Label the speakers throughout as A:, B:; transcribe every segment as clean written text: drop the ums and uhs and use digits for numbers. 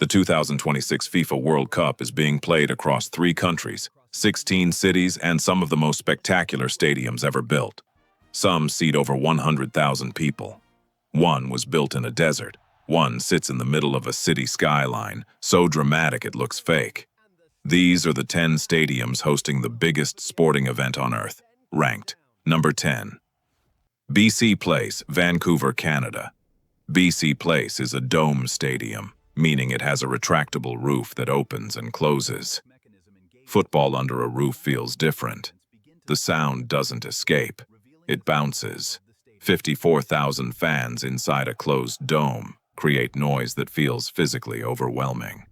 A: 2026 FIFA World Cup is being played across 3 countries, 16 cities, and some of the most spectacular stadiums ever built. Some seat over 100,000 people. One was built in a desert. One sits in the middle of a city skyline, so dramatic it looks fake. These are the 10 stadiums hosting the biggest sporting event on Earth. Ranked number 10. BC Place, Vancouver, Canada. BC Place is a dome stadium, meaning it has a retractable roof that opens and closes. Football under a roof feels different. The sound doesn't escape. It bounces. 54,000 fans inside a closed dome create noise that feels physically overwhelming.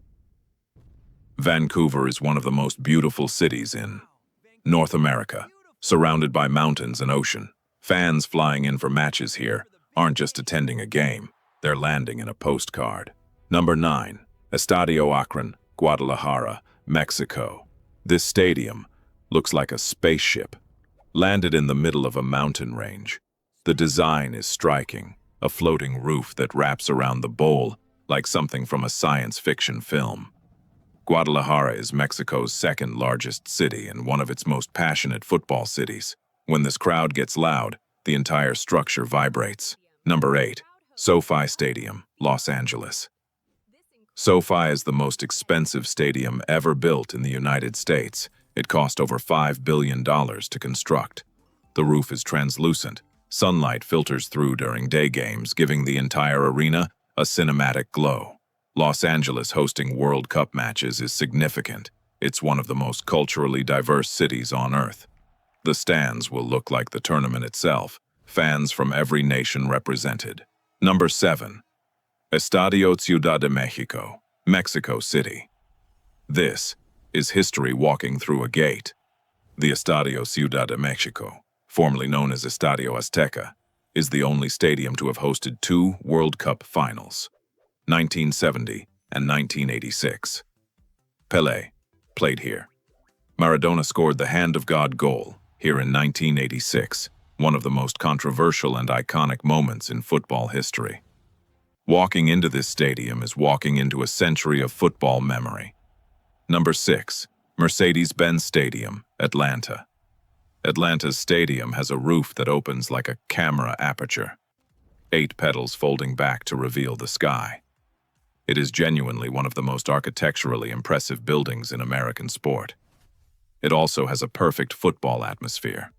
A: Vancouver is one of the most beautiful cities in North America, surrounded by mountains and ocean. Fans flying in for matches here aren't just attending a game, they're landing in a postcard. Number 9. Estadio Akron, Guadalajara, Mexico. This stadium looks like a spaceship, landed in the middle of a mountain range. The design is striking, a floating roof that wraps around the bowl like something from a science fiction film. Guadalajara is Mexico's second largest city and one of its most passionate football cities. When this crowd gets loud, the entire structure vibrates. Number 8. SoFi Stadium, Los Angeles. SoFi is the most expensive stadium ever built in the United States. It cost over $5 billion to construct. The roof is translucent. Sunlight filters through during day games, giving the entire arena a cinematic glow. Los Angeles hosting World Cup matches is significant. It's one of the most culturally diverse cities on Earth. The stands will look like the tournament itself, fans from every nation represented. Number 7. Estadio Ciudad de Mexico, Mexico City. This is history walking through a gate. The Estadio Ciudad de Mexico, formerly known as Estadio Azteca, is the only stadium to have hosted 2 World Cup finals, 1970 and 1986. Pelé played here. Maradona scored the Hand of God goal here in 1986, one of the most controversial and iconic moments in football history. Walking into this stadium is walking into a century of football memory. Number 6. Mercedes-Benz Stadium, Atlanta. Atlanta's stadium has a roof that opens like a camera aperture, 8 petals folding back to reveal the sky. It is genuinely one of the most architecturally impressive buildings in American sport. It also has a perfect football atmosphere.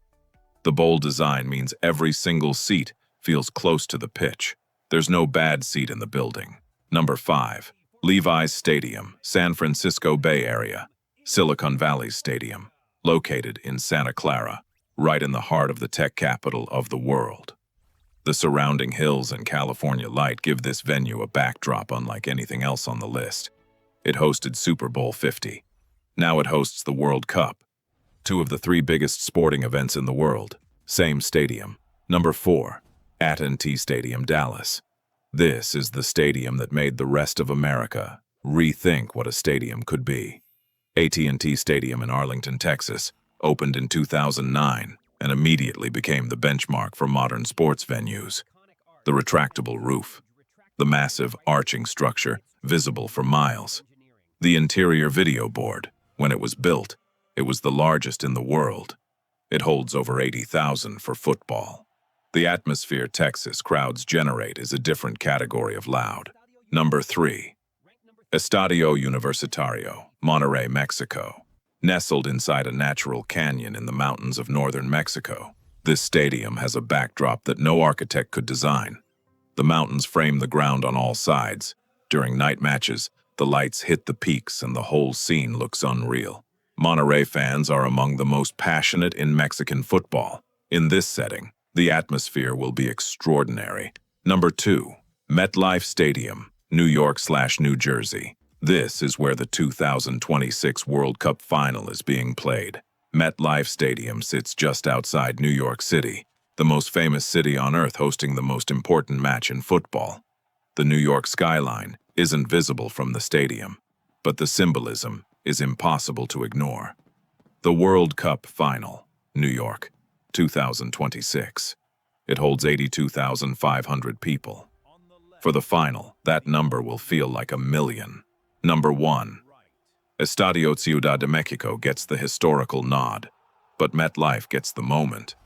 A: The bowl design means every single seat feels close to the pitch. There's no bad seat in the building. Number 5. Levi's Stadium, San Francisco Bay Area. Silicon Valley Stadium, located in Santa Clara, right in the heart of the tech capital of the world. The surrounding hills and California light give this venue a backdrop unlike anything else on the list. It hosted Super Bowl 50. Now it hosts the World Cup, 2 of the 3 biggest sporting events in the world. Same stadium. Number 4. AT&T Stadium, Dallas. This is the stadium that made the rest of America rethink what a stadium could be. AT&T Stadium in Arlington, Texas, opened in 2009 and immediately became the benchmark for modern sports venues. The retractable roof, the massive arching structure visible for miles. The interior video board, when it was built, it was the largest in the world. It holds over 80,000 for football. The atmosphere Texas crowds generate is a different category of loud. Number 3. Estadio Universitario, Monterrey, Mexico. Nestled inside a natural canyon in the mountains of northern Mexico, this stadium has a backdrop that no architect could design. The mountains frame the ground on all sides. During night matches, the lights hit the peaks and the whole scene looks unreal. Monterrey fans are among the most passionate in Mexican football. In this setting, the atmosphere will be extraordinary. Number 2. MetLife Stadium, New York/New Jersey. This is where the 2026 World Cup final is being played. MetLife Stadium sits just outside New York City, the most famous city on Earth hosting the most important match in football. The New York skyline isn't visible from the stadium, but the symbolism is impossible to ignore. The World Cup final, New York, 2026. It holds 82,500 people. For the final, that number will feel like 1 million. Number 1. Estadio Ciudad de Mexico gets the historical nod, but MetLife gets the moment,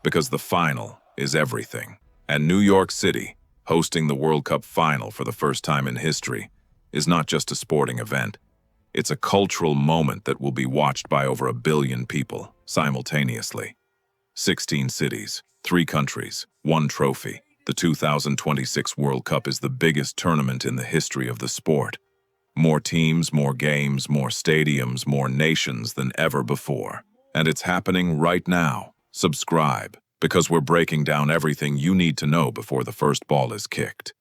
A: because the final is everything. And New York City, hosting the World Cup final for the first time in history, is not just a sporting event. It's a cultural moment that will be watched by over 1 billion people simultaneously. 16 cities, 3 countries, 1 trophy. The 2026 World Cup is the biggest tournament in the history of the sport. More teams, more games, more stadiums, more nations than ever before. And it's happening right now. Subscribe, because we're breaking down everything you need to know before the first ball is kicked.